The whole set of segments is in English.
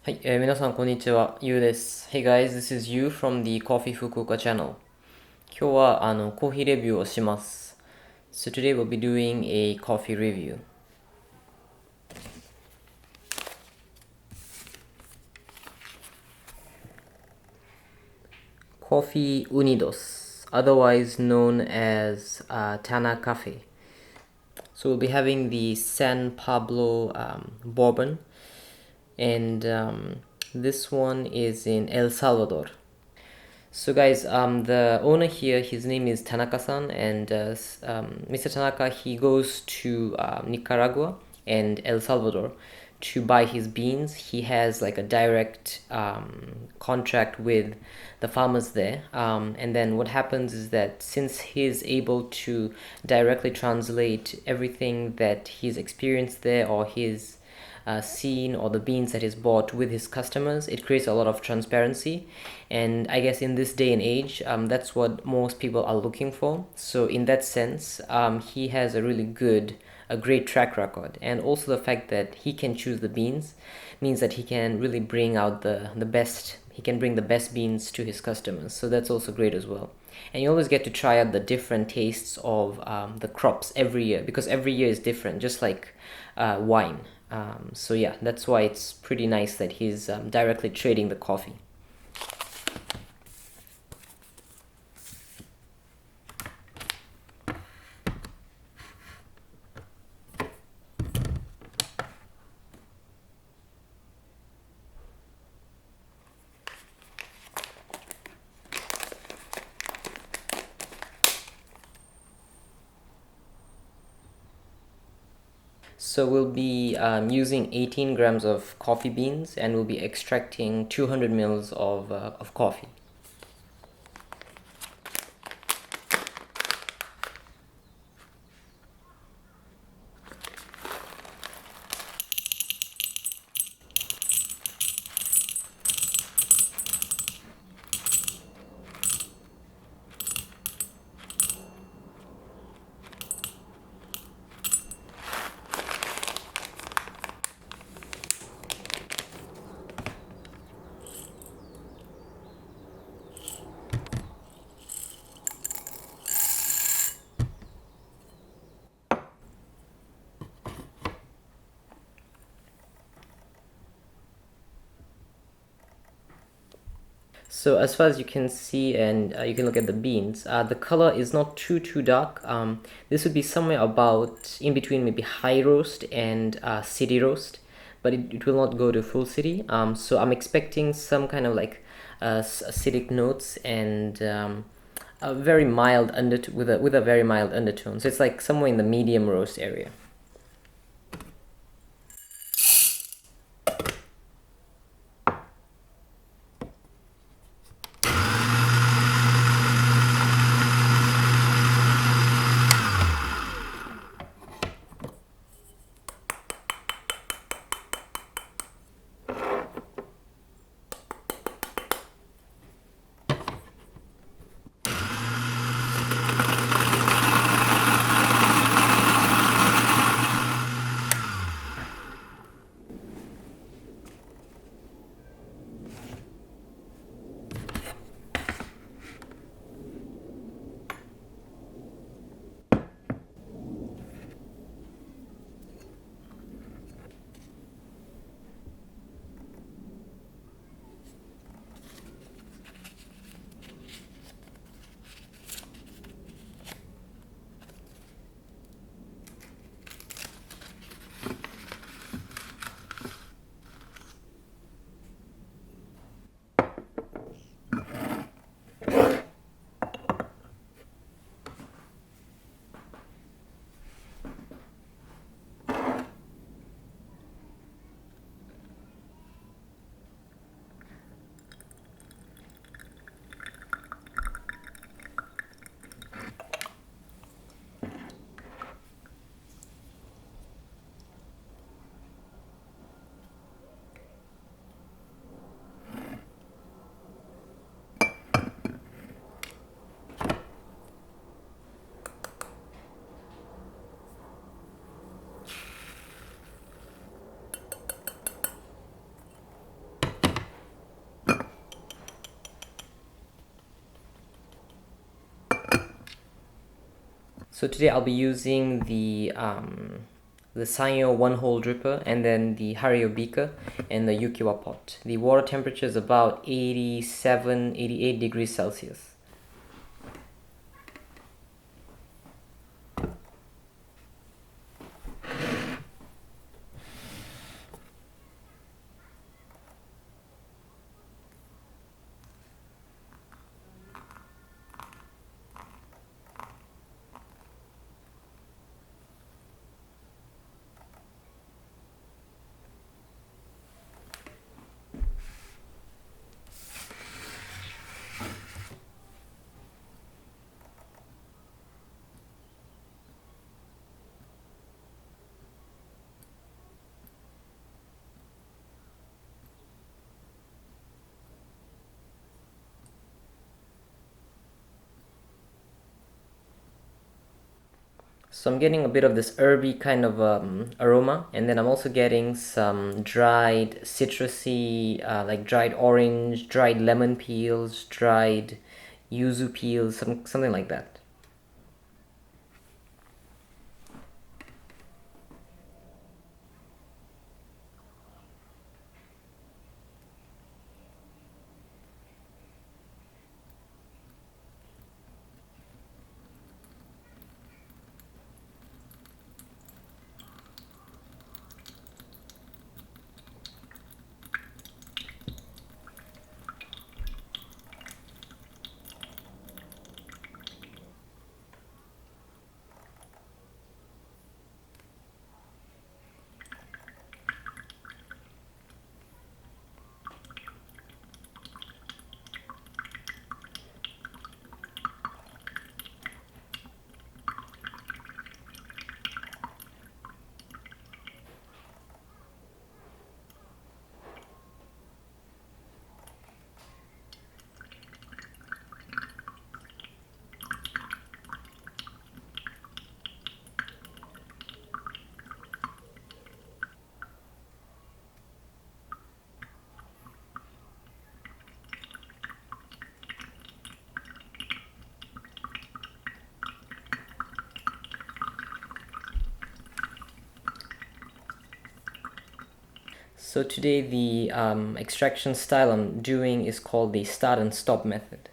はい、皆さんこんにちは、ゆうです。Hey guys, this is Yu from the Coffee Fukuoka channel. 今日はコーヒーレビューをします。So today we'll be doing a coffee review. Coffee UNIDOS, otherwise known as Tana Cafe. So we'll be having the San Pablo Bourbon, and this one is in El Salvador. So guys, the owner here, his name is Tanaka-san, and Mr. Tanaka, he goes to Nicaragua and El Salvador to buy his beans. He has like a direct contract with the farmers there, and then what happens is that since he's able to directly translate everything that he's experienced there or his seen or the beans that he's bought with his customers, it creates a lot of transparency. And I guess in this day and age, that's what most people are looking for. So in that sense, he has a great track record. And also the fact that he can choose the beans means that he can really bring out the best. He can bring the best beans to his customers. So that's also great as well. And you always get to try out the different tastes of the crops every year, because every year is different, just like wine. So yeah, that's why it's pretty nice that he's directly trading the coffee. So we'll be using 18 grams of coffee beans, and we'll be extracting 200 mils of coffee. So as far as you can see, and you can look at the beans, the color is not too dark. This would be somewhere about in between maybe high roast and city roast, but it will not go to full city. So I'm expecting some kind of like acidic notes and a very mild with a very mild undertone. So it's like somewhere in the medium roast area. So today I'll be using the Sanyo one-hole dripper and then the Hario beaker and the Yukiwa pot. The water temperature is about 87, 88 degrees Celsius. So I'm getting a bit of this herby kind of aroma, and then I'm also getting some dried citrusy, like dried orange, dried lemon peels, dried yuzu peels, something like that. So today the extraction style I'm doing is called the start and stop method.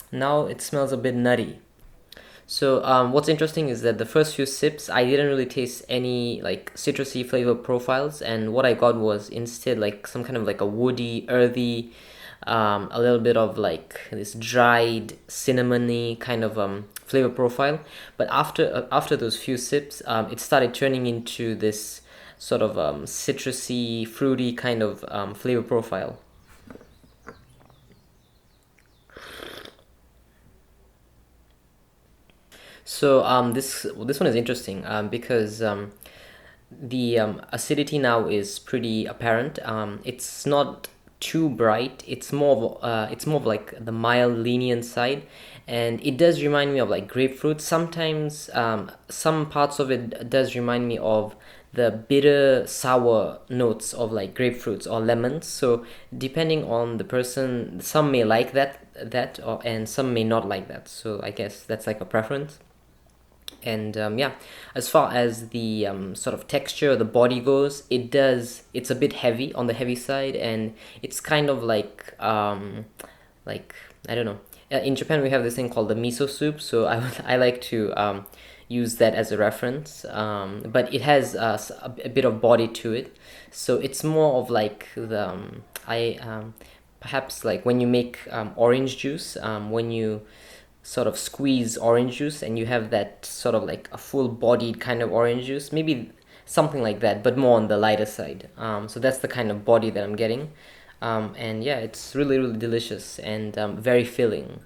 Now it smells a bit nutty. So what's interesting is that the first few sips, I didn't really taste any like citrusy flavor profiles, and what I got was instead like some kind of like a woody, earthy, a little bit of like this dried cinnamony kind of flavor profile. But after those few sips, it started turning into this sort of citrusy, fruity kind of flavor profile. So this one is interesting because the acidity now is pretty apparent. It's not too bright. It's more of like the mild lenient side, and it does remind me of like grapefruit. Sometimes some parts of it does remind me of the bitter sour notes of like grapefruits or lemons. So depending on the person, some may like and some may not like that. So I guess that's like a preference. And yeah, as far as the sort of texture, the body goes, it's a bit heavy, on the heavy side, and it's kind of like I don't know. In Japan we have this thing called the miso soup, so I like to use that as a reference. But it has a bit of body to it, so it's more of like the I perhaps like when you make orange juice, when you sort of squeeze orange juice and you have that sort of like a full bodied kind of orange juice, maybe something like that, but more on the lighter side. So that's the kind of body that I'm getting. And yeah, it's really, really delicious and very filling.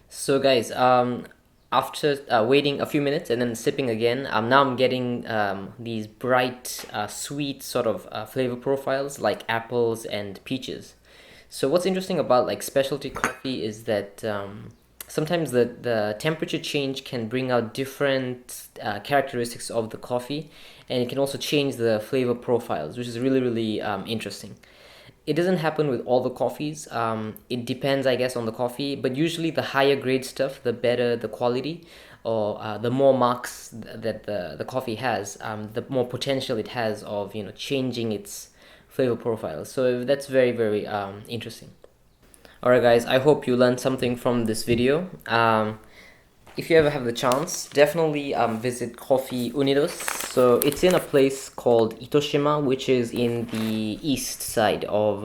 So guys, after waiting a few minutes and then sipping again, now I'm getting these bright, sweet sort of flavor profiles like apples and peaches. So what's interesting about like specialty coffee is that sometimes the temperature change can bring out different characteristics of the coffee, and it can also change the flavor profiles, which is really, really interesting. It doesn't happen with all the coffees. It depends, I guess, on the coffee, but usually the higher grade stuff, the better the quality, or the more marks that the coffee has, the more potential it has of changing its flavor profile. So that's very, very interesting. Alright guys, I hope you learned something from this video. If you ever have the chance, definitely visit Coffee UNIDOS. So it's in a place called Itoshima, which is in the east side of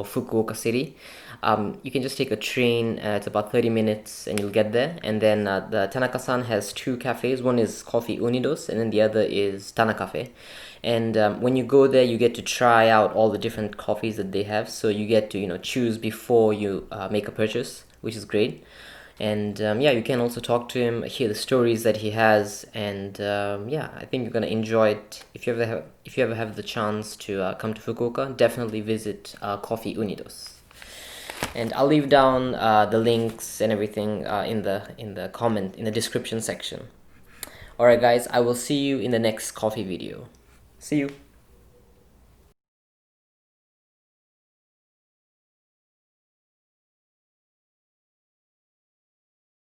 Fukuoka city. You can just take a train, it's about 30 minutes and you'll get there. And then the Tanaka-san has two cafes. One is Coffee UNIDOS and then the other is Tana Cafe. And when you go there, you get to try out all the different coffees that they have. So you get to choose before you make a purchase, which is great. And yeah, you can also talk to him, hear the stories that he has, and yeah, I think you're gonna enjoy it. If you ever have the chance to come to Fukuoka, definitely visit Coffee UNIDOS. And I'll leave down the links and everything in the description section. Alright guys, I will see you in the next coffee video. See you.